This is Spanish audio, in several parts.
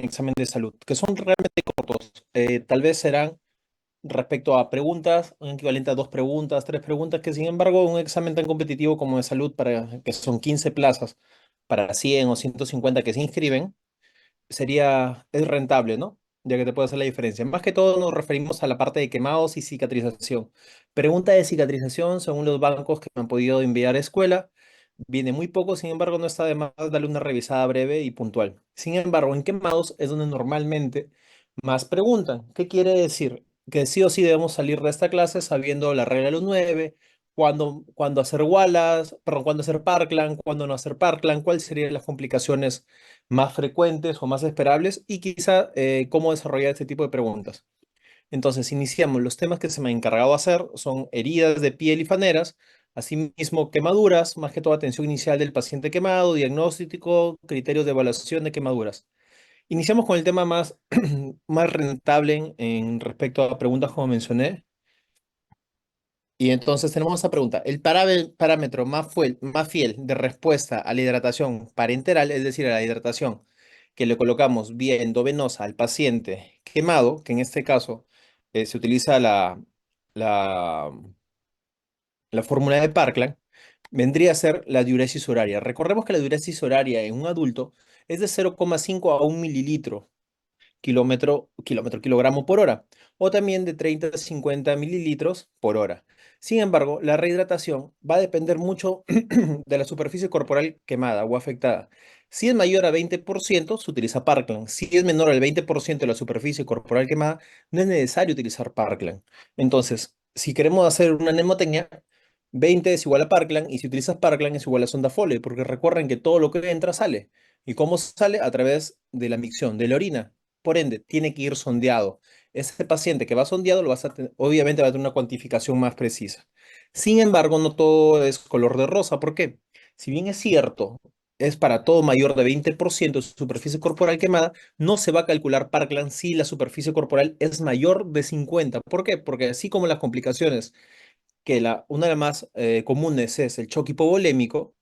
examen de salud, que son realmente cortos. Tal vez serán respecto a preguntas, un equivalente a dos preguntas, tres preguntas, que sin embargo un examen tan competitivo como de salud, para que son 15 plazas para 100 o 150 que se inscriben, es rentable, ¿no? Ya que te puede hacer la diferencia. Más que todo nos referimos a la parte de quemados y cicatrización. Pregunta de cicatrización, según los bancos que me han podido enviar a escuela, viene muy poco, sin embargo no está de más darle una revisada breve y puntual. Sin embargo, en quemados es donde normalmente más preguntan. ¿Qué quiere decir? Que sí o sí debemos salir de esta clase sabiendo la regla de los 9, cuándo hacer Wallace, perdón, cuándo hacer Parkland, cuándo no hacer Parkland, cuáles serían las complicaciones más frecuentes o más esperables y quizá cómo desarrollar este tipo de preguntas. Entonces, iniciamos. Los temas que se me ha encargado hacer son heridas de piel y faneras, asimismo quemaduras, más que todo atención inicial del paciente quemado, diagnóstico, criterios de evaluación de quemaduras. Iniciamos con el tema más, más rentable en respecto a preguntas como mencioné. Y entonces tenemos esta pregunta. El parámetro más fiel de respuesta a la hidratación parenteral, es decir, a la hidratación que le colocamos vía endovenosa al paciente quemado, que en este caso se utiliza la, la fórmula de Parkland, vendría a ser la diuresis horaria. Recordemos que la diuresis horaria en un adulto es de 0,5 a 1 mililitro kilogramo por hora, o también de 30 a 50 mililitros por hora. Sin embargo, la rehidratación va a depender mucho de la superficie corporal quemada o afectada. Si es mayor a 20%, se utiliza Parkland. Si es menor al 20% de la superficie corporal quemada, no es necesario utilizar Parkland. Entonces, si queremos hacer una mnemotecnia, 20 es igual a Parkland, y si utilizas Parkland es igual a sonda Foley, porque recuerden que todo lo que entra sale. ¿Y cómo sale? A través de la micción, de la orina. Por ende, tiene que ir sondeado. Ese paciente que va sondeado obviamente va a tener una cuantificación más precisa. Sin embargo, no todo es color de rosa. ¿Por qué? Si bien es cierto, es para todo mayor de 20% de su superficie corporal quemada, no se va a calcular Parkland si la superficie corporal es mayor de 50. ¿Por qué? Porque así como las complicaciones, una de las más comunes es el choque hipovolémico,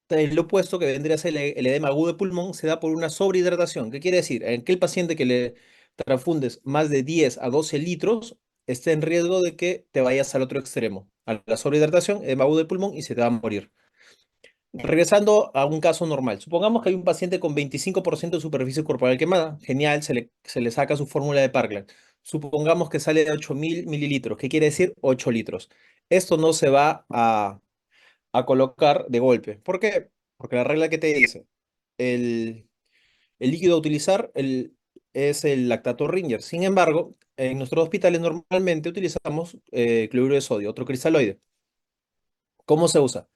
el opuesto, que vendría a ser el edema agudo de pulmón, se da por una sobrehidratación. ¿Qué quiere decir? En aquel paciente que le transfundes más de 10 a 12 litros, está en riesgo de que te vayas al otro extremo, a la sobrehidratación, edema agudo de pulmón, y se te va a morir. Regresando a un caso normal, supongamos que hay un paciente con 25% de superficie corporal quemada. Genial, se le saca su fórmula de Parkland. Supongamos que sale de 8.000 mililitros, ¿qué quiere decir? 8 litros. Esto no se va a colocar de golpe. ¿Por qué? Porque la regla que te dice, el, el líquido a utilizar es el lactato Ringer. Sin embargo, en nuestros hospitales normalmente utilizamos cloruro de sodio, otro cristaloide. ¿Cómo se usa?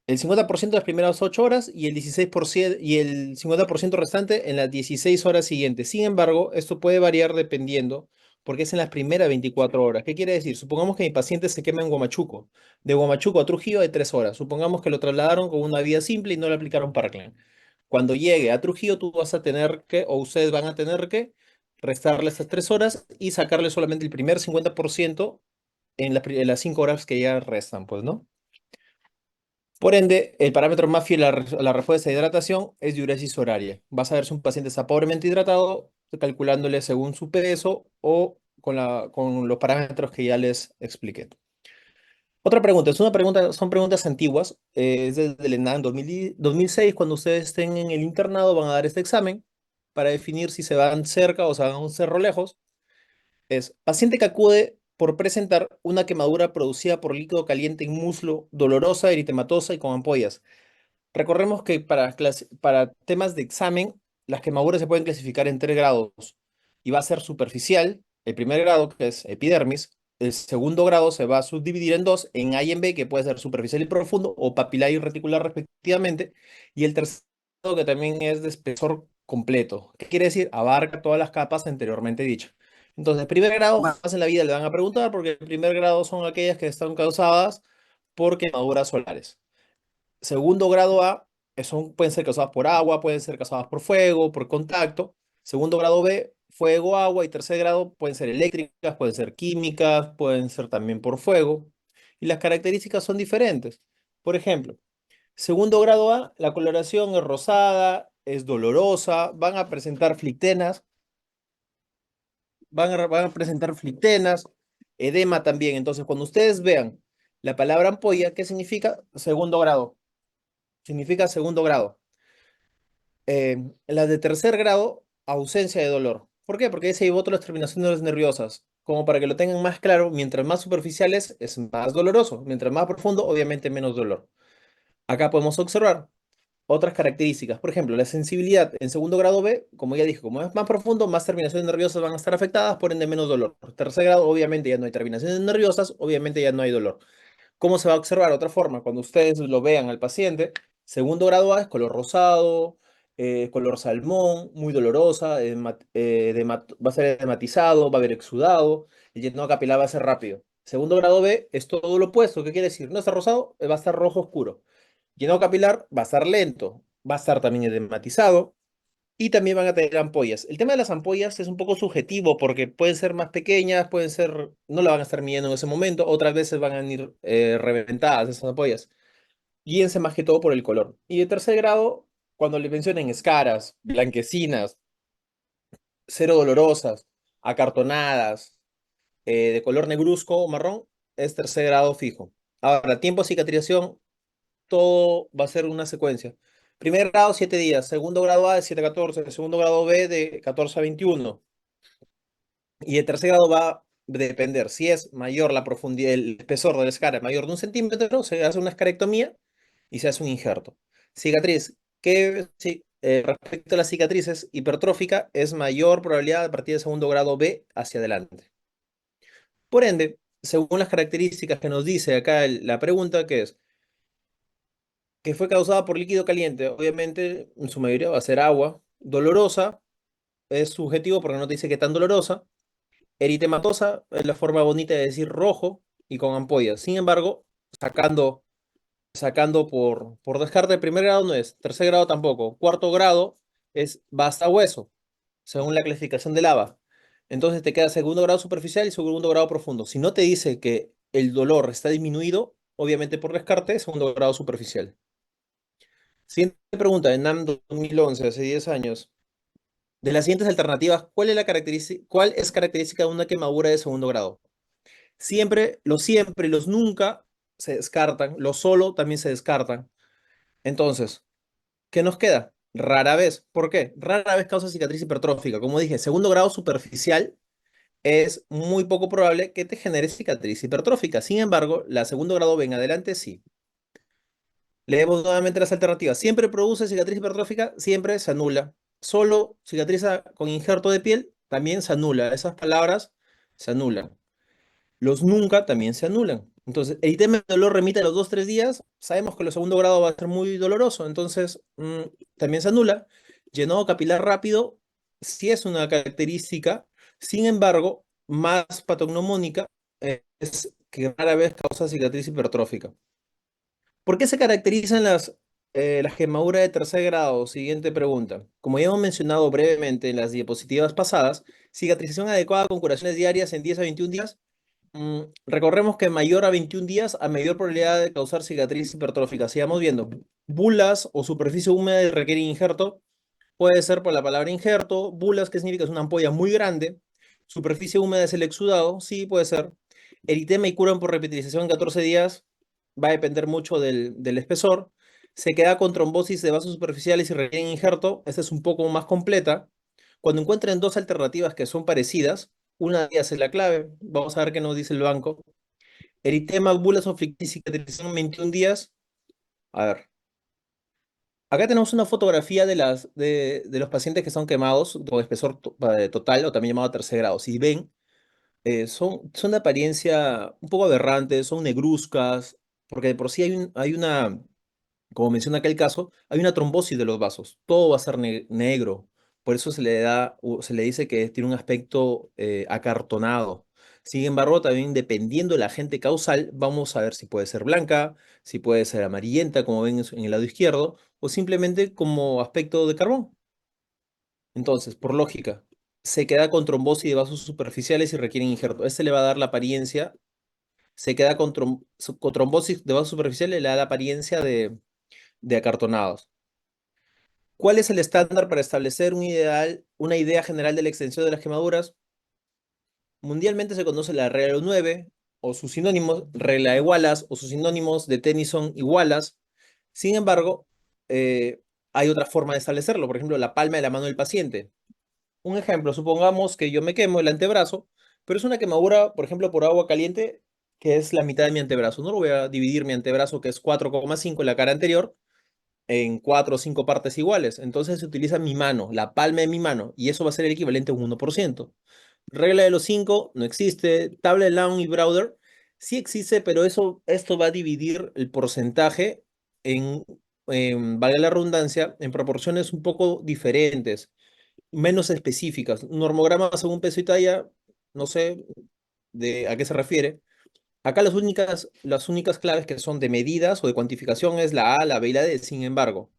El 50% de las primeras 8 horas y el 16% y el 50% restante en las 16 horas siguientes. Sin embargo, esto puede variar dependiendo, porque es en las primeras 24 horas. ¿Qué quiere decir? Supongamos que mi paciente se quema en Huamachuco. De Huamachuco a Trujillo hay 3 horas. Supongamos que lo trasladaron con una vía simple y no le aplicaron Parkland. Cuando llegue a Trujillo, tú vas a tener que, o ustedes van a tener que, restarle estas 3 horas y sacarle solamente el primer 50% en las 5 horas que ya restan, pues, ¿no? Por ende, el parámetro más fiel a la respuesta de hidratación es diuresis horaria. Vas a ver si un paciente está pobremente hidratado, calculándole según su peso o con los parámetros que ya les expliqué. Otra pregunta, son preguntas antiguas, es desde el ENAM 2006. Cuando ustedes estén en el internado van a dar este examen para definir si se van cerca o se van a un cerro lejos. Es paciente que acude por presentar una quemadura producida por líquido caliente en muslo, dolorosa, eritematosa y con ampollas. Recordemos que para temas de examen, las quemaduras se pueden clasificar en 3 grados y va a ser superficial. El primer grado, que es epidermis. El segundo grado se va a subdividir en dos, en A y en B, que puede ser superficial y profundo, o papilar y reticular respectivamente. Y el tercer grado, que también es de espesor completo. ¿Qué quiere decir? Abarca todas las capas anteriormente dichas. Entonces, primer grado, más en la vida le van a preguntar, porque el primer grado son aquellas que están causadas por quemaduras solares. Segundo grado A, pueden ser causadas por agua, pueden ser causadas por fuego, por contacto. Segundo grado B, fuego, agua. Y tercer grado pueden ser eléctricas, pueden ser químicas, pueden ser también por fuego. Y las características son diferentes. Por ejemplo, segundo grado A, la coloración es rosada, es dolorosa, van a presentar flictenas, edema también. Entonces, cuando ustedes vean la palabra ampolla, ¿qué significa? Segundo grado. Significa segundo grado. La de tercer grado, ausencia de dolor. ¿Por qué? Porque ahí se llevó todas las terminaciones nerviosas. Como para que lo tengan más claro, mientras más superficiales es más doloroso. Mientras más profundo, obviamente menos dolor. Acá podemos observar otras características. Por ejemplo, la sensibilidad en segundo grado B, como ya dije, como es más profundo, más terminaciones nerviosas van a estar afectadas, por ende menos dolor. Tercer grado, obviamente ya no hay terminaciones nerviosas, obviamente ya no hay dolor. ¿Cómo se va a observar? Otra forma, cuando ustedes lo vean al paciente, segundo grado A es color rosado, color salmón, muy dolorosa, va a ser edematizado, va a haber exudado, el llenado capilar va a ser rápido. Segundo grado B es todo lo opuesto. ¿Qué quiere decir? No está rosado, va a estar rojo oscuro. Llenado capilar va a estar lento, va a estar también edematizado y también van a tener ampollas. El tema de las ampollas es un poco subjetivo porque pueden ser más pequeñas, pueden ser, no la van a estar midiendo en ese momento, otras veces van a ir reventadas esas ampollas. Guíense más que todo por el color. Y de tercer grado, cuando le mencionen escaras, blanquecinas, cero dolorosas, acartonadas, de color negruzco o marrón, es tercer grado fijo. Ahora, tiempo de cicatrización todo va a ser una secuencia. Primer grado, 7 días. Segundo grado A de 7 a 14. Segundo grado B de 14 a 21. Y el tercer grado va a depender. Si es mayor la profundidad, el espesor de la escara, mayor de 1 centímetro, se hace una escarectomía y se hace un injerto. Cicatriz. Respecto a las cicatrices, hipertrófica es mayor probabilidad a partir del segundo grado B hacia adelante. Por ende, según las características que nos dice acá la pregunta, que es que fue causada por líquido caliente. Obviamente, en su mayoría va a ser agua. Dolorosa, es subjetivo porque no te dice qué tan dolorosa. Eritematosa es la forma bonita de decir rojo y con ampollas. Sin embargo, sacando, sacando por descarte, primer grado no es, tercer grado tampoco. Cuarto grado es basta hueso, según la clasificación de lava. Entonces te queda segundo grado superficial y segundo grado profundo. Si no te dice que el dolor está disminuido, obviamente por descarte, segundo grado superficial. Siguiente pregunta, en NAM 2011, hace 10 años. De las siguientes alternativas, ¿cuál es característica de una quemadura de segundo grado? Siempre y los nunca se descartan, los solo también se descartan. Entonces, ¿qué nos queda? Rara vez. ¿Por qué? Rara vez causa cicatriz hipertrófica. Como dije, segundo grado superficial es muy poco probable que te genere cicatriz hipertrófica. Sin embargo, la segundo grado en adelante sí. Leemos nuevamente las alternativas. Siempre produce cicatriz hipertrófica, siempre se anula. Solo cicatriza con injerto de piel, también se anula. Esas palabras se anulan. Los nunca también se anulan. Entonces, el tema de dolor remite a los 2, 3 días. Sabemos que el segundo grado va a ser muy doloroso, entonces también se anula. Llenado capilar rápido sí es una característica, sin embargo, más patognomónica es que rara vez causa cicatriz hipertrófica. ¿Por qué se caracterizan las quemaduras de tercer grado? Siguiente pregunta. Como ya hemos mencionado brevemente en las diapositivas pasadas, cicatrización adecuada con curaciones diarias en 10 a 21 días. Recorremos que mayor a 21 días a mayor probabilidad de causar cicatriz hipertrófica. Sigamos viendo. Bulas o superficie húmeda y requiere injerto. Puede ser por la palabra injerto. Bulas, ¿qué significa? Es una ampolla muy grande. Superficie húmeda es el exudado. Sí, puede ser. Eritema y curan por repetilización en 14 días. Va a depender mucho del espesor. Se queda con trombosis de vasos superficiales y requieren injerto. Esta es un poco más completa. Cuando encuentren dos alternativas que son parecidas, una de ellas es la clave. Vamos a ver qué nos dice el banco. Eritema, bulas o cicatrización en 21 días. A ver. Acá tenemos una fotografía de los pacientes que son quemados con espesor total o también llamado tercer grado. Si ven, son de apariencia un poco aberrantes, son negruzcas, porque de por sí hay una, como menciona aquel caso, hay una trombosis de los vasos. Todo va a ser negro. Por eso se le dice que tiene un aspecto acartonado. Sin embargo, también dependiendo del agente causal, vamos a ver si puede ser blanca, si puede ser amarillenta, como ven en el lado izquierdo, o simplemente como aspecto de carbón. Entonces, por lógica, se queda con trombosis de vasos superficiales y requieren injerto. Este le va a dar la apariencia, se queda con trombosis de vasos superficiales, le da la apariencia de acartonados. ¿Cuál es el estándar para establecer una idea general de la extensión de las quemaduras? Mundialmente se conoce la regla de los 9 o sus sinónimos, regla de Wallace o sus sinónimos de Tennyson y Wallace. Sin embargo, eh, hay otra forma de establecerlo, por ejemplo, la palma de la mano del paciente. Un ejemplo, supongamos que yo me quemo el antebrazo, pero es una quemadura, por ejemplo, por agua caliente, que es la mitad de mi antebrazo. No lo voy a dividir mi antebrazo, que es 4,5 en la cara anterior, en 4 o 5 partes iguales. Entonces se utiliza mi mano, la palma de mi mano, y eso va a ser el equivalente a un 1%. Regla de los 5 no existe. Tabla de Long y Browder sí existe, pero esto va a dividir el porcentaje valga la redundancia, en proporciones un poco diferentes, menos específicas. Un normograma según peso y talla, no sé a qué se refiere. Acá las únicas claves que son de medidas o de cuantificación es la A, la B y la D. Sin embargo,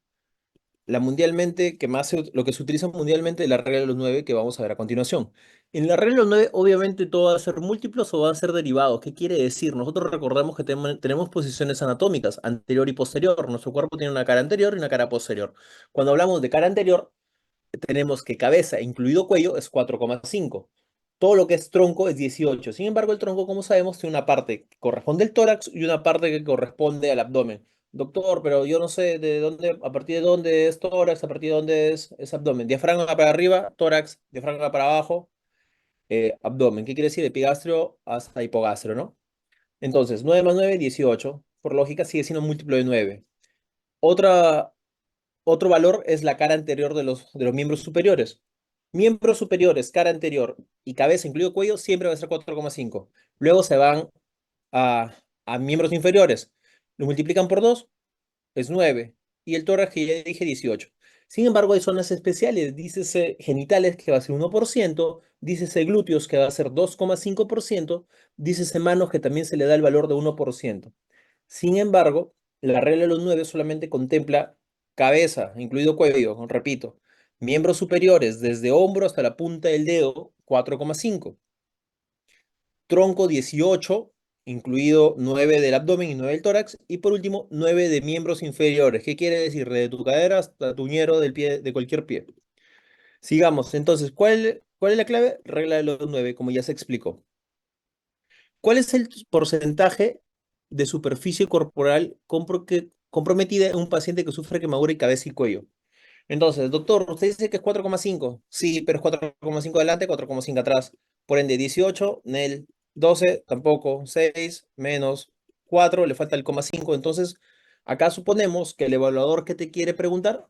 lo que se utiliza mundialmente es la regla de los 9 que vamos a ver a continuación. En la regla de los 9, obviamente todo va a ser múltiplos o va a ser derivados. ¿Qué quiere decir? Nosotros recordamos que tenemos posiciones anatómicas, anterior y posterior. Nuestro cuerpo tiene una cara anterior y una cara posterior. Cuando hablamos de cara anterior, tenemos que cabeza, incluido cuello, es 4,5. Todo lo que es tronco es 18. Sin embargo, el tronco, como sabemos, tiene una parte que corresponde al tórax y una parte que corresponde al abdomen. Doctor, pero yo no sé de dónde, a partir de dónde es tórax, a partir de dónde es abdomen. Diafragma para arriba, tórax, diafragma para abajo, abdomen. ¿Qué quiere decir? Epigastrio hasta hipogastrio, ¿no? Entonces, 9 más 9, 18. Por lógica, sigue siendo múltiplo de 9. Otra, Otro valor es la cara anterior de los miembros superiores. Miembros superiores, cara anterior y cabeza, incluido cuello, siempre va a ser 4,5. Luego se van a miembros inferiores. Lo multiplican por 2 es 9. Y el tórax, que ya dije, 18. Sin embargo, hay zonas especiales. Dícese genitales, que va a ser 1%. Dícese glúteos, que va a ser 2,5%. Dícese manos, que también se le da el valor de 1%. Sin embargo, la regla de los 9 solamente contempla cabeza, incluido cuello, repito, miembros superiores desde hombro hasta la punta del dedo, 4,5, tronco 18, incluido 9 del abdomen y 9 del tórax, y por último 9 de miembros inferiores. ¿Qué quiere decir? De tu cadera hasta tu ñero del pie, de cualquier pie. Sigamos, entonces, ¿cuál es la clave? Regla de los 9, como ya se explicó. ¿Cuál es el porcentaje de superficie corporal comprometida en un paciente que sufre quemadura y cabeza y cuello? Entonces, doctor, usted dice que es 4,5. Sí, pero es 4,5 adelante, 4,5 atrás. Por ende, 18, Nel. 12, tampoco. 6, menos. 4, le falta el coma 5. Entonces, acá suponemos que el evaluador que te quiere preguntar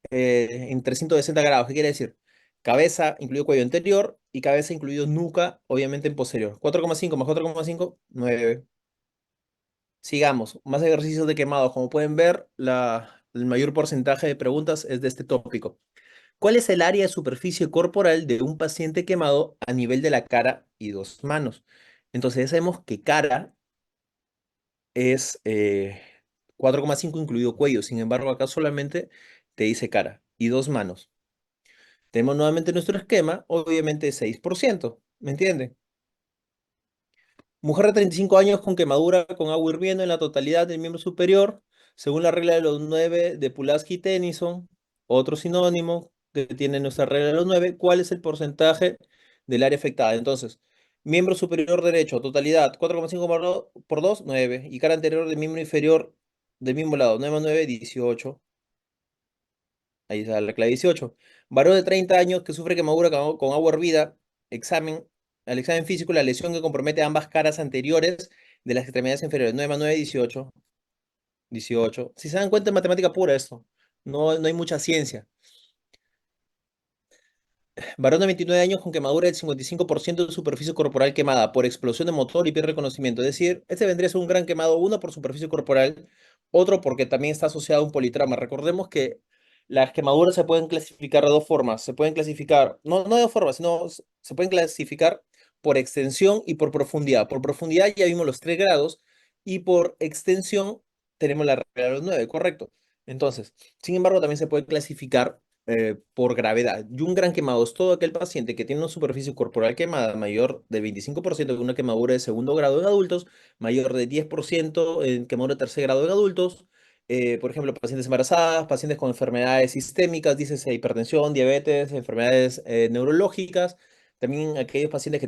en 360 grados, ¿qué quiere decir? Cabeza incluido cuello anterior y cabeza incluido nuca, obviamente en posterior. 4,5 más 4,5, 9. Sigamos, más ejercicios de quemados. Como pueden ver, el mayor porcentaje de preguntas es de este tópico. ¿Cuál es el área de superficie corporal de un paciente quemado a nivel de la cara y dos manos? Entonces ya sabemos que cara es 4,5 incluido cuello. Sin embargo, acá solamente te dice cara y dos manos. Tenemos nuevamente nuestro esquema, obviamente 6%. ¿Me entienden? Mujer de 35 años con quemadura con agua hirviendo en la totalidad del miembro superior, según la regla de los 9 de Pulaski-Tennyson, otro sinónimo que tiene nuestra regla de los 9. ¿Cuál es el porcentaje del área afectada? Entonces, miembro superior derecho, totalidad, 4,5 por 2, 9. Y cara anterior del miembro inferior del mismo lado, 9 más 9, 18. Ahí está la clave 18. Varón de 30 años que sufre quemadura con agua hervida. Examen. Al examen físico, la lesión que compromete ambas caras anteriores de las extremidades inferiores. 9 más 9, 18. 18. Si se dan cuenta, es matemática pura esto. No, no hay mucha ciencia. Varón de 29 años con quemadura del 55% de superficie corporal quemada por explosión de motor y pierde reconocimiento. Es decir, este vendría a ser un gran quemado, uno por superficie corporal, otro porque también está asociado a un politrauma. Recordemos que las quemaduras se pueden clasificar de dos formas. Se pueden clasificar, no de dos formas, sino se pueden clasificar por extensión y por profundidad. Por profundidad ya vimos los 3 grados y por extensión tenemos la regla de los 9, correcto. Entonces, sin embargo, también se puede clasificar por gravedad. Y un gran quemado es todo aquel paciente que tiene una superficie corporal quemada mayor del 25% de una quemadura de segundo grado en adultos, mayor de 10% en quemadura de tercer grado en adultos, Por ejemplo, pacientes embarazadas, pacientes con enfermedades sistémicas, dices hipertensión, diabetes, enfermedades neurológicas, también aquellos pacientes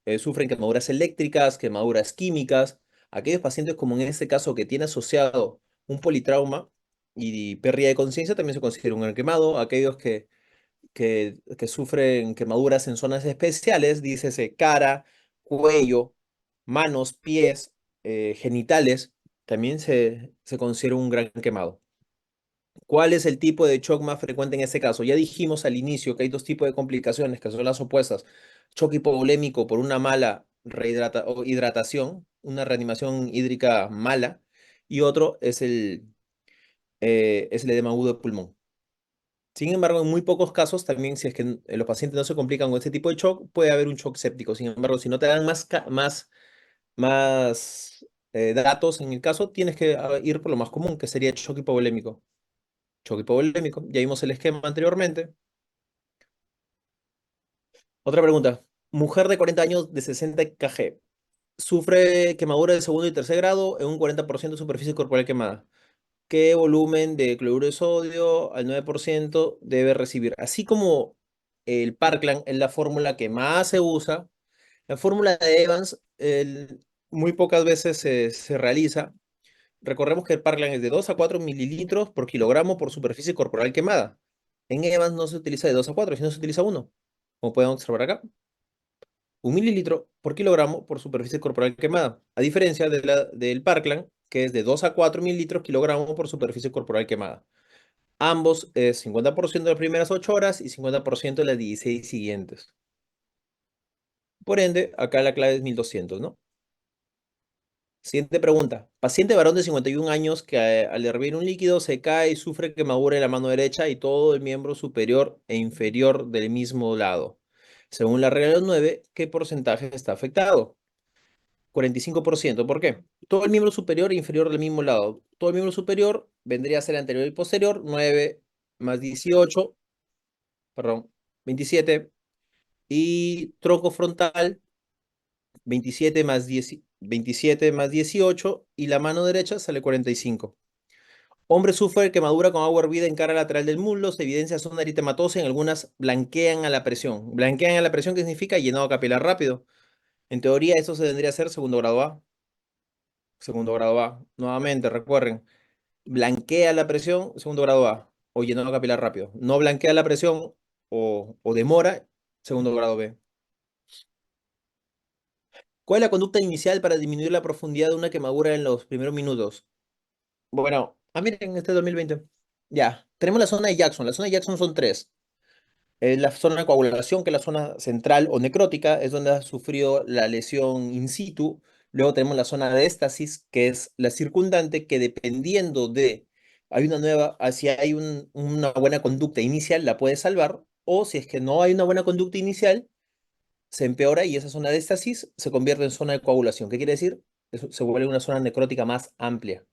que sufren quemaduras eléctricas, quemaduras químicas, aquellos pacientes como en este caso que tiene asociado un politrauma y pérdida de conciencia también se considera un gran quemado, aquellos que sufren quemaduras en zonas especiales, dícese cara, cuello, manos, pies, genitales, también se considera un gran quemado. ¿Cuál es el tipo de shock más frecuente en este caso? Ya dijimos al inicio que hay dos tipos de complicaciones, que son las opuestas. Shock hipovolémico por una mala o hidratación, una reanimación hídrica mala, y otro es el edema agudo de pulmón. Sin embargo, en muy pocos casos, también si es que los pacientes no se complican con este tipo de shock, puede haber un shock séptico. Sin embargo, si no te dan más datos en el caso, tienes que ir por lo más común, que sería shock hipovolémico. Shock hipovolémico, ya vimos el esquema anteriormente. Otra pregunta. Mujer de 40 años de 60 kg. Sufre quemadura de segundo y tercer grado en un 40% de superficie corporal quemada. ¿Qué volumen de cloruro de sodio al 9% debe recibir? Así como el Parkland es la fórmula que más se usa, la fórmula de Evans muy pocas veces se realiza. Recordemos que el Parkland es de 2 a 4 mililitros por kilogramo por superficie corporal quemada. En Evans no se utiliza de 2 a 4, sino se utiliza uno. Como pueden observar acá, 1 mililitro por kilogramo por superficie corporal quemada. A diferencia del Parkland, que es de 2 a 4 mililitros kilogramo por superficie corporal quemada. Ambos es 50% de las primeras 8 horas y 50% de las 16 siguientes. Por ende, acá la clave es 1200, ¿no? Siguiente pregunta. Paciente varón de 51 años que al hervir un líquido se cae y sufre quemadura en la mano derecha y todo el miembro superior e inferior del mismo lado. Según la regla de los 9, ¿qué porcentaje está afectado? 45%. ¿Por qué? Todo el miembro superior e inferior del mismo lado. Todo el miembro superior vendría a ser anterior y posterior. 9 más 18, perdón, 27. Y tronco frontal, 27 más 18. Y la mano derecha sale 45. Hombre sufre quemadura con agua hervida en cara lateral del muslo. Se evidencia zona eritematosa. En algunas blanquean a la presión. Blanquean a la presión, ¿qué significa? Llenado capilar rápido. En teoría, eso se vendría a ser segundo grado A. Segundo grado A. Nuevamente, recuerden. Blanquea la presión, segundo grado A, o llenado capilar rápido. No blanquea la presión o demora, segundo grado B. ¿Cuál es la conducta inicial para disminuir la profundidad de una quemadura en los primeros minutos? Bueno, miren, este es 2020. Ya, tenemos la zona de Jackson. La zona de Jackson son tres. La zona de coagulación, que es la zona central o necrótica, es donde ha sufrido la lesión in situ. Luego tenemos la zona de éstasis, que es la circundante, que dependiendo de, si hay una buena conducta inicial, la puede salvar, o si es que no hay una buena conducta inicial, se empeora y esa zona de éstasis se convierte en zona de coagulación. ¿Qué quiere decir? Se vuelve una zona necrótica más amplia.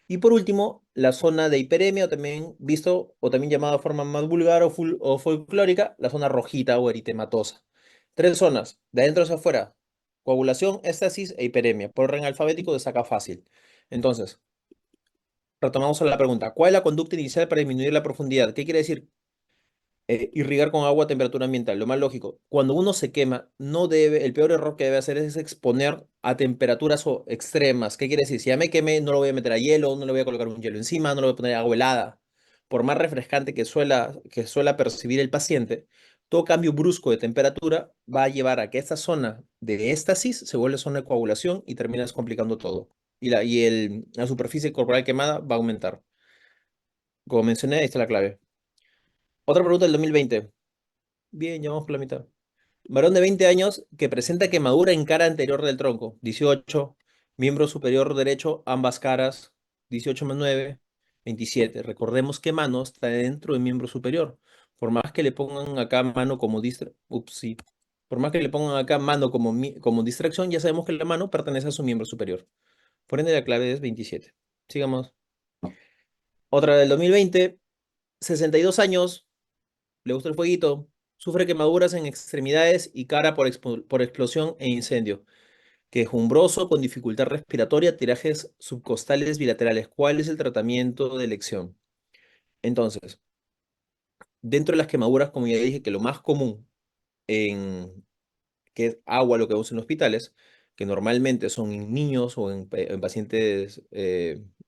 Y por último, la zona de hiperemia, o también visto, o también llamada de forma más vulgar o folclórica, la zona rojita o eritematosa. Tres zonas, de adentro hacia afuera: coagulación, éstasis e hiperemia. Por orden alfabético se saca fácil. Entonces, retomamos a la pregunta. ¿Cuál es la conducta inicial para disminuir la profundidad? ¿Qué quiere decir? Irrigar con agua a temperatura ambiental, lo más lógico. Cuando uno se quema, el peor error que debe hacer es exponer a temperaturas extremas. ¿Qué quiere decir? Si ya me quemé, no lo voy a meter a hielo, no le voy a colocar un hielo encima, no le voy a poner agua helada. Por más refrescante que suela percibir el paciente, todo cambio brusco de temperatura va a llevar a que esta zona de éstasis se vuelva zona de coagulación y terminas complicando todo. La superficie corporal quemada va a aumentar. Como mencioné, ahí está la clave. Otra pregunta del 2020. Bien, ya vamos por la mitad. Varón de 20 años que presenta quemadura en cara anterior del tronco. 18. Miembro superior derecho, ambas caras. 18 más 9, 27. Recordemos que mano está dentro del miembro superior. Por más que le pongan acá mano como sí. Por más que le pongan acá mano como distracción, ya sabemos que la mano pertenece a su miembro superior. Por ende, la clave es 27. Sigamos. Otra del 2020. 62 años, le gusta el fueguito, sufre quemaduras en extremidades y cara por explosión e incendio. Quejumbroso, con dificultad respiratoria, tirajes subcostales bilaterales. ¿Cuál es el tratamiento de elección? Entonces, dentro de las quemaduras, como ya dije, que lo más común en que es agua lo que vemos en hospitales, que normalmente son en niños o en pacientes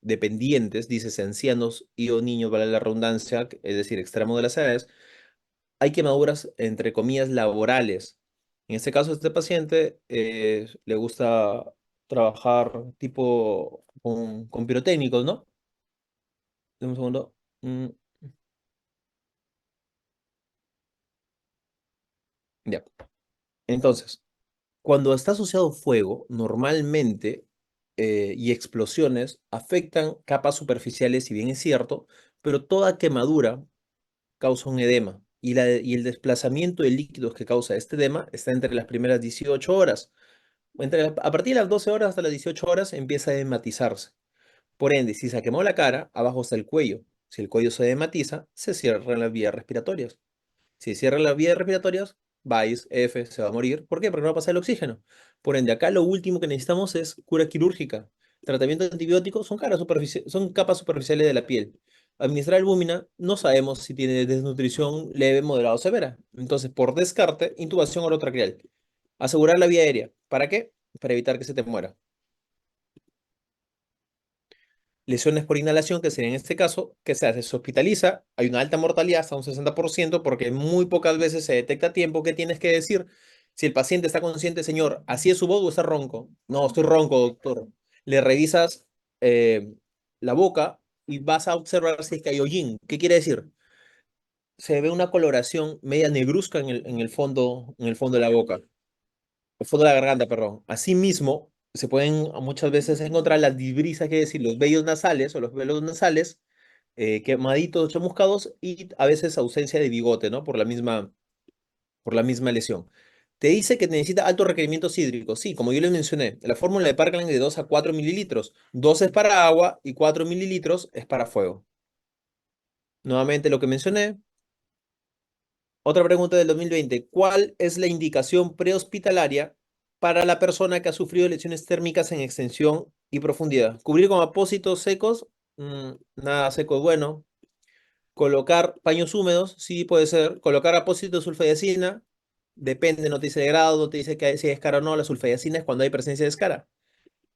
dependientes, dices ancianos y o niños, vale la redundancia, es decir, extremo de las edades, hay quemaduras, entre comillas, laborales. En este caso, este paciente le gusta trabajar tipo con pirotécnicos, ¿no? Dame un segundo. Mm, ya. Entonces, cuando está asociado fuego, normalmente, y explosiones afectan capas superficiales, si bien es cierto, pero toda quemadura causa un edema. Y el desplazamiento de líquidos que causa este edema está entre las primeras 18 horas. A partir de las 12 horas hasta las 18 horas empieza a edematizarse. Por ende, si se quemó la cara, abajo está el cuello. Si el cuello se edematiza, se cierran las vías respiratorias. Si cierran las vías respiratorias, vais, F, se va a morir. ¿Por qué? Porque no va a pasar el oxígeno. Por ende, acá lo último que necesitamos es cura quirúrgica. Tratamiento de antibióticos son capas superficiales de la piel. Administrar albúmina, no sabemos si tiene desnutrición leve, moderada o severa. Entonces, por descarte, intubación orotraqueal. Asegurar la vía aérea. ¿Para qué? Para evitar que se te muera. Lesiones por inhalación, que sería en este caso, ¿qué se hace? Se hospitaliza, hay una alta mortalidad, hasta un 60%, porque muy pocas veces se detecta a tiempo. ¿Qué tienes que decir? Si el paciente está consciente, señor, ¿así es su voz o está ronco? No, estoy ronco, doctor. Le revisas eh, la boca y vas a observar si es que hay hollín. ¿Qué quiere decir? Se ve una coloración media negruzca en el fondo de la boca, el fondo de la garganta, perdón. Asimismo, se pueden muchas veces encontrar las disbrisas, que decir, los vellos nasales o los velos nasales quemaditos, chamuscados y a veces ausencia de bigote, ¿no? Por la misma lesión. Te dice que necesita altos requerimientos hídricos. Sí, como yo les mencioné, la fórmula de Parkland es de 2 a 4 mililitros. 2 es para agua y 4 mililitros es para fuego. Nuevamente lo que mencioné. Otra pregunta del 2020. ¿Cuál es la indicación prehospitalaria para la persona que ha sufrido lesiones térmicas en extensión y profundidad? ¿Cubrir con apósitos secos? Nada seco es bueno. Colocar paños húmedos, sí puede ser. Colocar apósito de sulfadiacina, depende, no te dice de grado, no te dice que si hay escara o no. La sulfadiacina es cuando hay presencia de escara.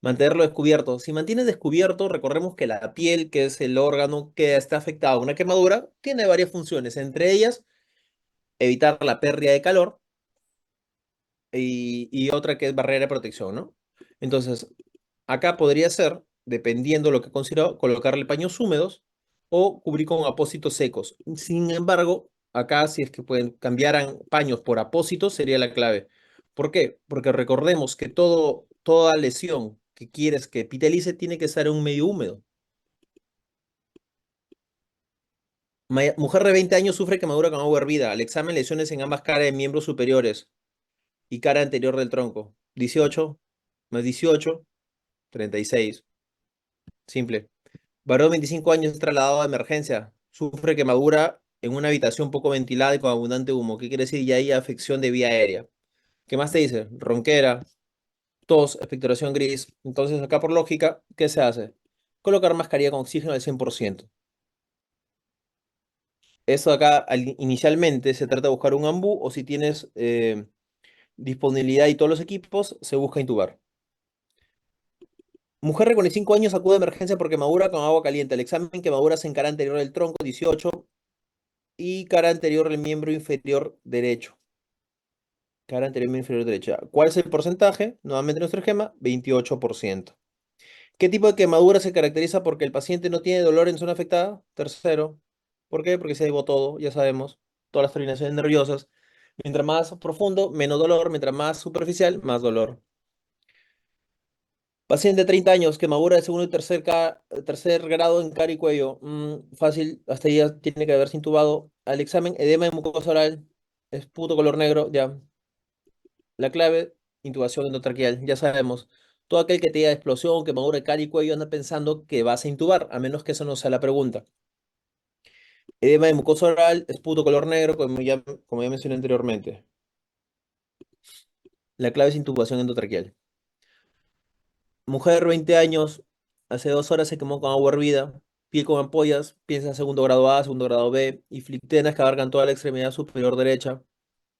Mantenerlo descubierto. Si mantienes descubierto, recordemos que la piel, que es el órgano que está afectado a una quemadura, tiene varias funciones. Entre ellas, evitar la pérdida de calor y otra que es barrera de protección, ¿no? Entonces, acá podría ser, dependiendo de lo que considero, colocarle paños húmedos o cubrir con apósitos secos. Sin embargo, acá si es que pueden cambiar paños por apósitos sería la clave. ¿Por qué? Porque recordemos que toda lesión que quieres que epitelice tiene que estar en un medio húmedo. Mujer de 20 años sufre quemadura con agua hervida. Al examen, lesiones en ambas caras de miembros superiores y cara anterior del tronco. 18 más 18, 36. Simple. Varón, 25 años, es trasladado a emergencia. Sufre quemadura en una habitación poco ventilada y con abundante humo. ¿Qué quiere decir? Ya hay afección de vía aérea. ¿Qué más te dice? Ronquera, tos, expectoración gris. Entonces, acá por lógica, ¿qué se hace? Colocar mascarilla con oxígeno al 100%. Eso acá inicialmente se trata de buscar un ambú o si tienes disponibilidad y todos los equipos, se busca intubar. Mujer de 45 años acude a emergencia por quemadura con agua caliente. El examen, quemaduras en cara anterior del tronco, 18, y cara anterior del miembro inferior derecho. Cara anterior miembro inferior derecho. ¿Cuál es el porcentaje? Nuevamente nuestro esquema, 28%. ¿Qué tipo de quemadura se caracteriza porque el paciente no tiene dolor en zona afectada? Tercero. ¿Por qué? Porque se llevó todo, ya sabemos, todas las terminaciones nerviosas. Mientras más profundo, menos dolor. Mientras más superficial, más dolor. Paciente de 30 años, quemadura de segundo y tercer grado en cara y cuello. Fácil, hasta ahí ya tiene que haberse intubado. Al examen, edema de mucosa oral, esputo color negro, ya. La clave, intubación endotraqueal, ya sabemos. Todo aquel que te diga explosión, quemadura de cara y cuello anda pensando que vas a intubar, a menos que eso no sea la pregunta. Edema de mucosa oral, esputo color negro, como ya mencioné anteriormente. La clave es intubación endotraqueal. Mujer, 20 años, hace 2 horas se quemó con agua hervida, piel con ampollas, piensa segundo grado A, segundo grado B, y flictenas que abarcan toda la extremidad superior derecha.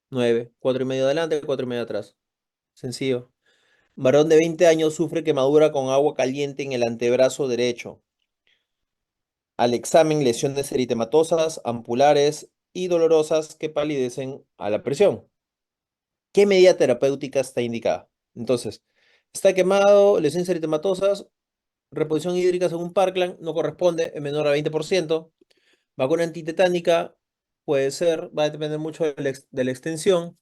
9, 4,5 adelante, 4,5 atrás. Sencillo. Varón de 20 años sufre quemadura con agua caliente en el antebrazo derecho. Al examen, lesiones eritematosas, ampulares y dolorosas que palidecen a la presión. ¿Qué medida terapéutica está indicada? Entonces, está quemado, lesiones eritematosas, reposición hídrica según Parkland, no corresponde, es menor a 20%. Vacuna antitetánica puede ser, va a depender mucho de la extensión.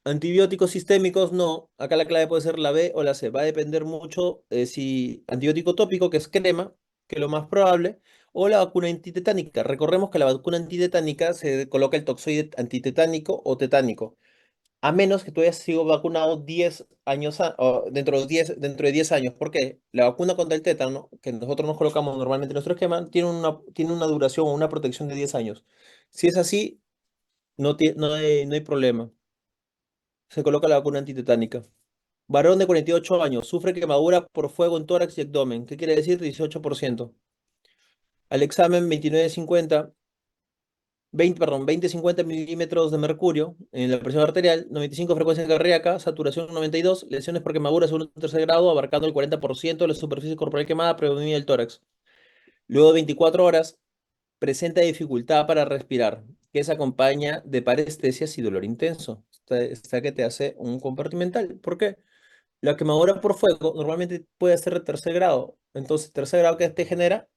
Antibióticos sistémicos, no. Acá la clave puede ser la B o la C. Va a depender mucho si antibiótico tópico, que es crema, que es lo más probable, o la vacuna antitetánica. Recordemos que la vacuna antitetánica se coloca el toxoide antitetánico o tetánico, a menos que tú hayas sido vacunado 10 años o dentro de 10 años. ¿Por qué? La vacuna contra el tétano, que nosotros nos colocamos normalmente en nuestro esquema, tiene una duración o una protección de 10 años. Si es así, no hay problema. Se coloca la vacuna antitetánica. Varón de 48 años, sufre quemadura por fuego en tórax y abdomen. ¿Qué quiere decir? 18%. Al examen 29,50, 20,50 milímetros de mercurio en la presión arterial, 95 frecuencia cardíaca, saturación 92, lesiones por quemadura segundo o tercer grado, abarcando el 40% de la superficie corporal quemada, predominio del tórax. Luego de 24 horas, presenta dificultad para respirar, que se acompaña de parestesias y dolor intenso. Está que te hace un compartimental. ¿Por qué? La quemadura por fuego normalmente puede ser de tercer grado. Entonces, tercer grado que te genera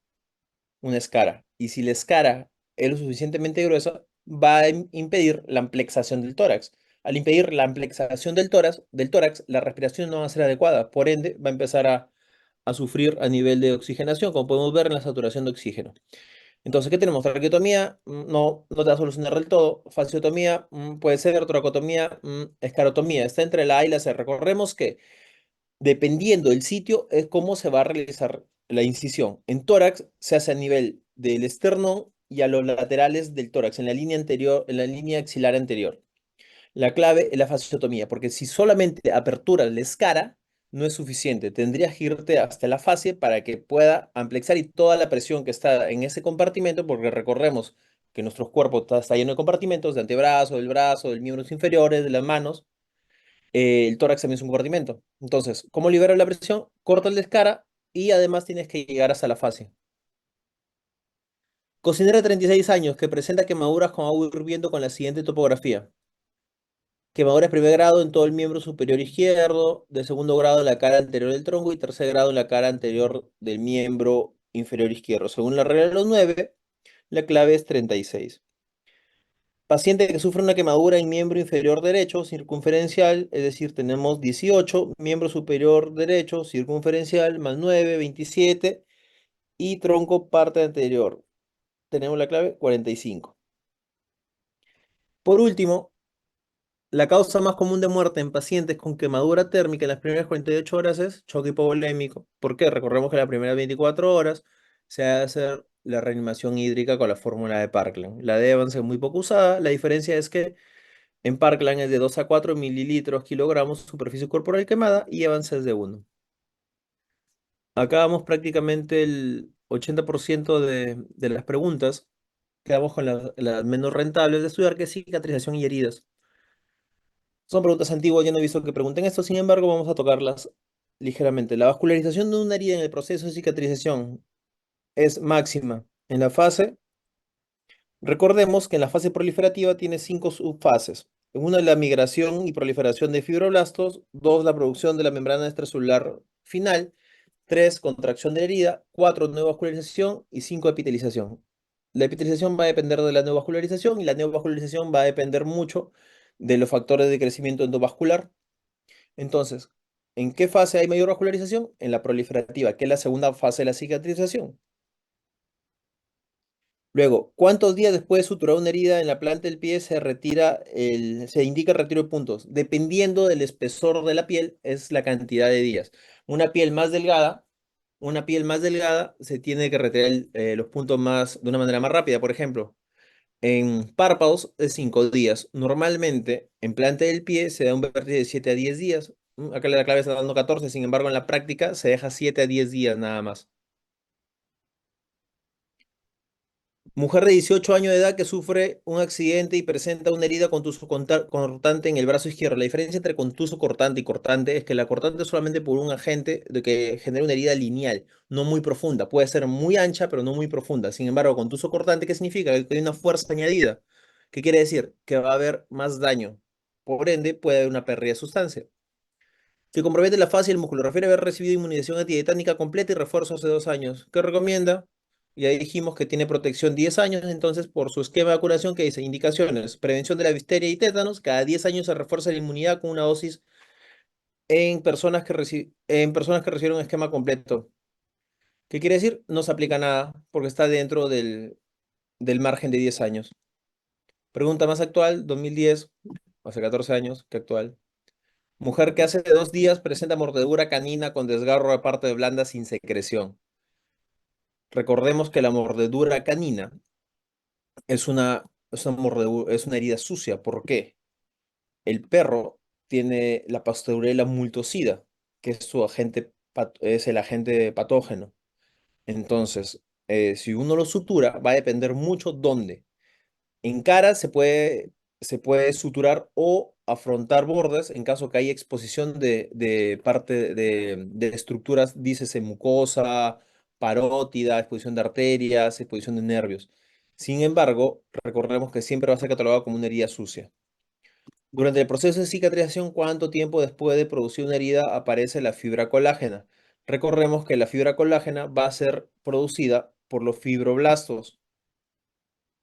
una escara. Y si la escara es lo suficientemente gruesa, va a impedir la amplexación del tórax. Al impedir la amplexación del tórax, la respiración no va a ser adecuada. Por ende, va a empezar a sufrir a nivel de oxigenación, como podemos ver en la saturación de oxígeno. Entonces, ¿qué tenemos? Traqueotomía, no, no te va a solucionar del todo. Fasciotomía, puede ser. Toracotomía, escarotomía. Está entre la A y la C. Recordemos que dependiendo del sitio, es cómo se va a realizar la incisión. En tórax se hace a nivel del esternón y a los laterales del tórax, en la línea anterior, en la línea axilar anterior. La clave es la fasciotomía, porque si solamente apertura la escara, no es suficiente. Tendrías que irte hasta la fascia para que pueda amplexar y toda la presión que está en ese compartimento, porque recordemos que nuestro cuerpo está lleno de compartimentos, de antebrazo, del brazo, de miembros inferiores, de las manos. El tórax también es un compartimento. Entonces, ¿cómo libera la presión? Corta el descara y además tienes que llegar hasta la fascia. Cocinera de 36 años que presenta quemaduras con agua hirviendo con la siguiente topografía. Quemaduras de primer grado en todo el miembro superior izquierdo, de segundo grado en la cara anterior del tronco y tercer grado en la cara anterior del miembro inferior izquierdo. Según la regla de los 9, la clave es 36. Paciente que sufre una quemadura en miembro inferior derecho circunferencial, es decir, tenemos 18, miembro superior derecho circunferencial más 9, 27 y tronco parte anterior. Tenemos la clave 45. Por último, la causa más común de muerte en pacientes con quemadura térmica en las primeras 48 horas es choque hipovolémico. ¿Por qué? Recordemos que las primeras 24 horas se ha de hacer la reanimación hídrica con la fórmula de Parkland. La de Evans es muy poco usada. La diferencia es que en Parkland es de 2 a 4 mililitros kilogramos superficie corporal quemada y Evans es de 1. Acá vamos prácticamente el 80% de las preguntas. Quedamos con las menos rentables de estudiar, que es cicatrización y heridas. Son preguntas antiguas, ya no he visto que pregunten esto, sin embargo, vamos a tocarlas ligeramente. La vascularización de una herida en el proceso de cicatrización es máxima en la fase. Recordemos que en la fase proliferativa tiene 5 subfases. Una es la migración y proliferación de fibroblastos, 2 la producción de la membrana extracelular final, 3 contracción de la herida, 4 neovascularización y 5 epitelización. La epitelización va a depender de la neovascularización y la neovascularización va a depender mucho de los factores de crecimiento endovascular. Entonces, ¿en qué fase hay mayor vascularización? En la proliferativa, que es la segunda fase de la cicatrización. Luego, ¿cuántos días después de suturar una herida en la planta del pie se indica el retiro de puntos? Dependiendo del espesor de la piel, es la cantidad de días. Una piel más delgada, una piel más delgada se tiene que retirar los puntos de una manera más rápida. Por ejemplo, en párpados es 5 días. Normalmente, en planta del pie se da un vértice de 7 a 10 días. Acá la clave está dando 14, sin embargo, en la práctica se deja 7 a 10 días nada más. Mujer de 18 años de edad que sufre un accidente y presenta una herida contuso cortante en el brazo izquierdo. La diferencia entre contuso cortante y cortante es que la cortante es solamente por un agente de que genera una herida lineal, no muy profunda. Puede ser muy ancha, pero no muy profunda. Sin embargo, contuso cortante, ¿qué significa? Que hay una fuerza añadida. ¿Qué quiere decir? Que va a haber más daño. Por ende, puede haber una pérdida de sustancia. Que compromete la fase y el músculo. Refiere haber recibido inmunización antietánica completa y refuerzo hace 2 años. ¿Qué recomienda? Y ahí dijimos que tiene protección 10 años, entonces por su esquema de vacunación que dice indicaciones, prevención de la difteria y tétanos, cada 10 años se refuerza la inmunidad con una dosis en personas que reciben un esquema completo. ¿Qué quiere decir? No se aplica nada porque está dentro del margen de 10 años. Pregunta más actual, 2010, hace 14 años, ¿qué actual? Mujer que hace 2 días presenta mordedura canina con desgarro de parte blanda sin secreción. Recordemos que la mordedura canina es una herida sucia. ¿Por qué? El perro tiene la Pasteurella multocida, que es es el agente patógeno. Entonces, si uno lo sutura, va a depender mucho dónde. En cara se puede suturar o afrontar bordes en caso que haya exposición de parte de estructuras, dícese mucosa, parótida, exposición de arterias, exposición de nervios. Sin embargo, recordemos que siempre va a ser catalogado como una herida sucia. Durante el proceso de cicatrización, ¿cuánto tiempo después de producir una herida aparece la fibra colágena? Recordemos que la fibra colágena va a ser producida por los fibroblastos.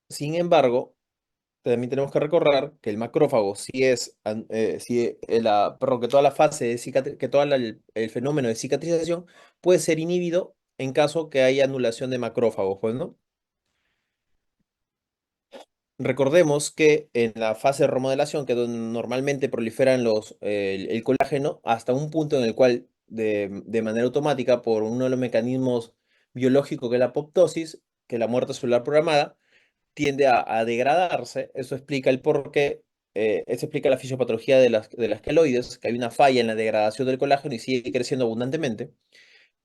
Sin embargo, también tenemos que recordar que el macrófago, perdón, que toda la fase de que el fenómeno de cicatrización puede ser inhibido en caso que haya anulación de macrófagos, pues, ¿no? Recordemos que en la fase de remodelación, que es donde normalmente proliferan el colágeno, hasta un punto en el cual, de manera automática, por uno de los mecanismos biológicos que es la apoptosis, que es la muerte celular programada, tiende a degradarse. Eso explica el por qué, eso explica la fisiopatología de las queloides, que hay una falla en la degradación del colágeno y sigue creciendo abundantemente.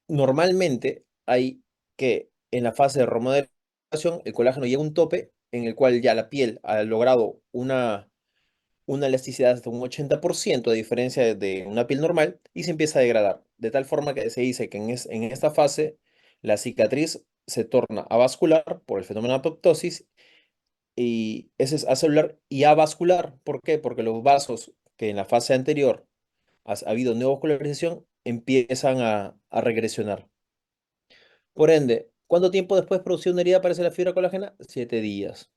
Normalmente hay que en la fase de remodelación el colágeno llega a un tope en el cual ya la piel ha logrado una elasticidad hasta un 80% de diferencia de una piel normal y se empieza a degradar. De tal forma que se dice que en esta fase la cicatriz se torna avascular por el fenómeno de apoptosis y ese es acelular y avascular. ¿Por qué? Porque los vasos que en la fase anterior ha habido neovascularización empiezan a regresionar. Por ende, ¿cuánto tiempo después de producir una herida aparece la fibra colágena? 7 días.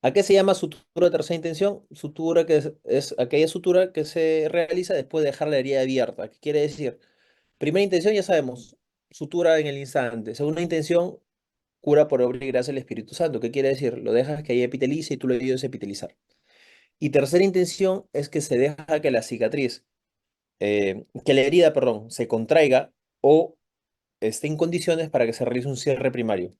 ¿A qué se llama sutura de tercera intención? Sutura que es aquella sutura que se realiza después de dejar la herida abierta. ¿Qué quiere decir? Primera intención, ya sabemos, sutura en el instante. Segunda intención, cura por obra y gracia del Espíritu Santo. ¿Qué quiere decir? Lo dejas que ahí epitelice y tú lo ayudas a epitelizar. Y tercera intención es que se deja que la cicatriz, que la herida, perdón, se contraiga o esté en condiciones para que se realice un cierre primario.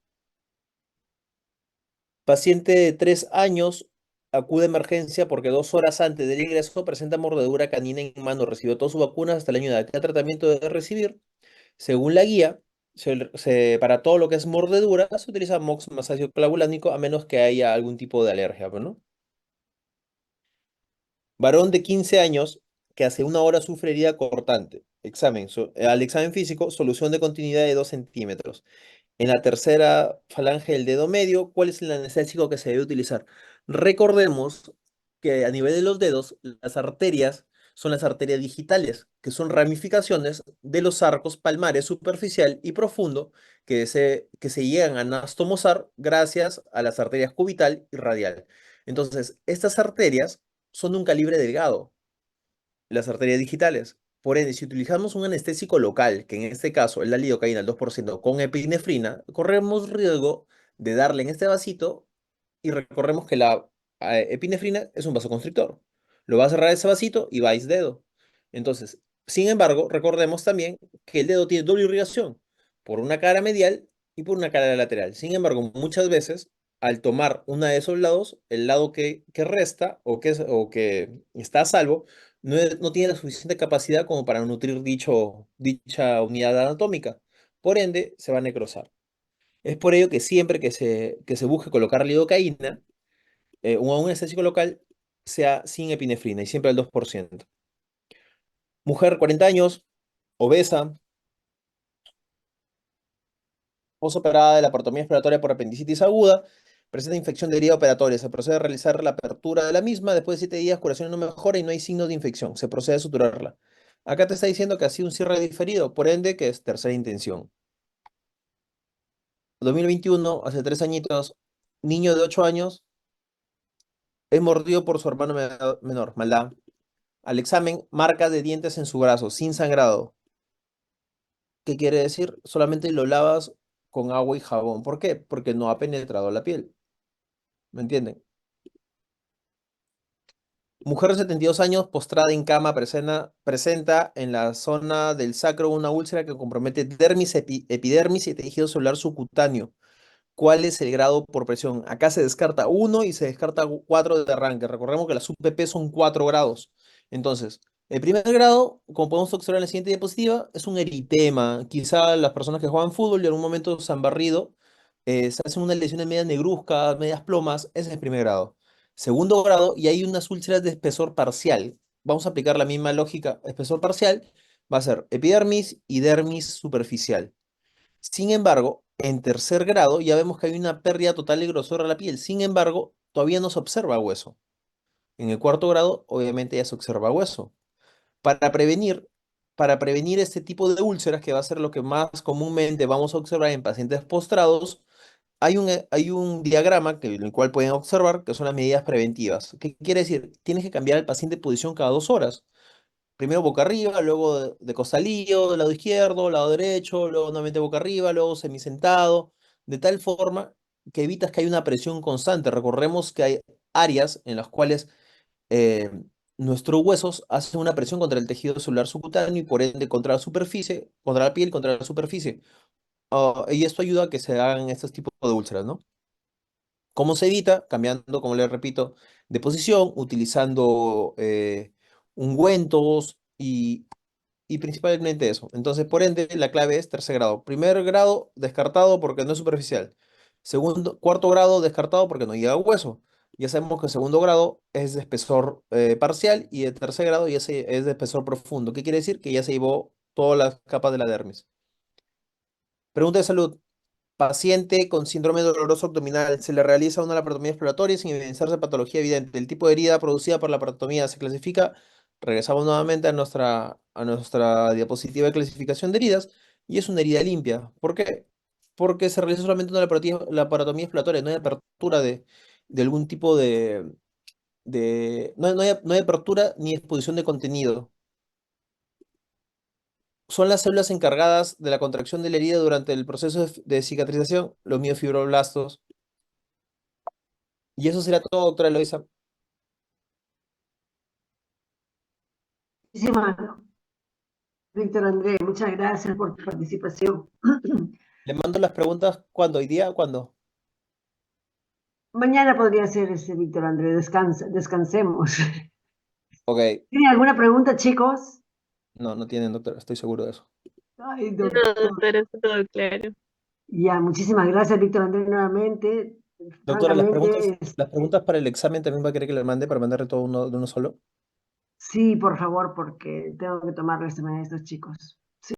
Paciente de 3 años acude a emergencia porque 2 horas antes del ingreso presenta mordedura canina en mano. Recibió todas sus vacunas hasta el año de edad. ¿Qué tratamiento debe recibir? Según la guía, para todo lo que es mordedura, se utiliza MOX más ácido clavulánico a menos que haya algún tipo de alergia, pues, ¿no? Varón de 15 años que hace 1 hora sufre herida cortante. Al examen físico, solución de continuidad de 2 centímetros. En la tercera falange del dedo medio, ¿cuál es el anestésico que se debe utilizar? Recordemos que a nivel de los dedos, las arterias son las arterias digitales, que son ramificaciones de los arcos palmares superficial y profundo que se llegan a anastomosar gracias a las arterias cubital y radial. Entonces, estas arterias son de un calibre delgado, las arterias digitales. Por ende, si utilizamos un anestésico local, que en este caso es la lidocaína al 2% con epinefrina, corremos riesgo de darle en este vasito y recorremos que la epinefrina es un vasoconstrictor. Lo va a cerrar ese vasito y vais dedo. Entonces, sin embargo, recordemos también que el dedo tiene doble irrigación, por una cara medial y por una cara lateral. Sin embargo, muchas veces, al tomar una de esos lados, el lado que resta o que está a salvo, no tiene la suficiente capacidad como para nutrir dicha unidad anatómica. Por ende, se va a necrosar. Es por ello que siempre que se busque colocar lidocaína, o un anestésico local, sea sin epinefrina y siempre al 2%. Mujer, 40 años, obesa, posoperada de la partomía expiratoria por apendicitis aguda, presenta infección de herida operatoria. Se procede a realizar la apertura de la misma. Después de 7 días, curación no mejora y no hay signos de infección. Se procede a suturarla. Acá te está diciendo que ha sido un cierre diferido, por ende, que es tercera intención. 2021, hace 3 añitos, niño de 8 años, es mordido por su hermano menor, maldad. Al examen, marca de dientes en su brazo, sin sangrado. ¿Qué quiere decir? Solamente lo lavas con agua y jabón. ¿Por qué? Porque no ha penetrado la piel. ¿Me entienden? Mujer de 72 años, postrada en cama, presenta en la zona del sacro una úlcera que compromete dermis, epidermis y tejido celular subcutáneo. ¿Cuál es el grado por presión? Acá se descarta uno y se descarta 4 de arranque. Recordemos que las UPP son 4 grados. Entonces, el primer grado, como podemos observar en la siguiente diapositiva, es un eritema. Quizá las personas que juegan fútbol y en algún momento se han barrido, se hacen unas lesiones medias negruzcas, medias plomas. Ese es el primer grado. Segundo grado, y hay unas úlceras de espesor parcial. Vamos a aplicar la misma lógica. Espesor parcial va a ser epidermis y dermis superficial. Sin embargo, en tercer grado ya vemos que hay una pérdida total de grosor de la piel. Sin embargo, todavía no se observa hueso. En el cuarto grado, obviamente ya se observa hueso. Para prevenir, para prevenir este tipo de úlceras, que va a ser lo que más comúnmente vamos a observar en pacientes postrados, hay un diagrama en el cual pueden observar que son las medidas preventivas. ¿Qué quiere decir? Tienes que cambiar el paciente de posición cada 2 horas. Primero boca arriba, luego de costalillo, del lado izquierdo, lado derecho, luego nuevamente boca arriba, luego semisentado, de tal forma que evitas que haya una presión constante. Recordemos que hay áreas en las cuales eh, nuestros huesos hacen una presión contra el tejido celular subcutáneo y por ende contra la superficie, contra la piel, contra la superficie. Y esto ayuda a que se hagan estos tipos de úlceras, ¿no? ¿Cómo se evita? Cambiando, como les repito, de posición, utilizando ungüentos y principalmente eso. Entonces, por ende, la clave es tercer grado. Primer grado, descartado porque no es superficial. Segundo, cuarto grado, descartado porque no llega a hueso. Ya sabemos que el segundo grado es de espesor parcial y el tercer grado es de espesor profundo. ¿Qué quiere decir? Que ya se llevó todas las capas de la dermis. Pregunta de salud. Paciente con síndrome doloroso abdominal. Se le realiza una laparotomía exploratoria sin evidenciarse patología evidente. El tipo de herida producida por la laparotomía se clasifica. Regresamos nuevamente a nuestra diapositiva de clasificación de heridas y es una herida limpia. ¿Por qué? Porque se realiza solamente una laparotomía exploratoria, no hay apertura de algún tipo no hay apertura ni exposición de contenido. Son las células encargadas de la contracción de la herida durante el proceso de cicatrización, los miofibroblastos. Y eso será todo, doctora Eloisa. Muchísimas, Víctor Andrés, muchas gracias por tu participación. Le mando las preguntas, ¿cuándo? ¿Hoy día? ¿Cuándo? Mañana podría ser ese, Víctor Andrés, descansemos. Ok. ¿Tienen alguna pregunta, chicos? No, no tienen, doctora, estoy seguro de eso. Ay, No, doctor. doctor, está todo claro. Ya, muchísimas gracias, Víctor Andrés, nuevamente. Doctora, Francamente, las preguntas para el examen también va a querer que le mande para mandarle todo uno de uno solo. sí, por favor, porque tengo que tomarle este a estos chicos.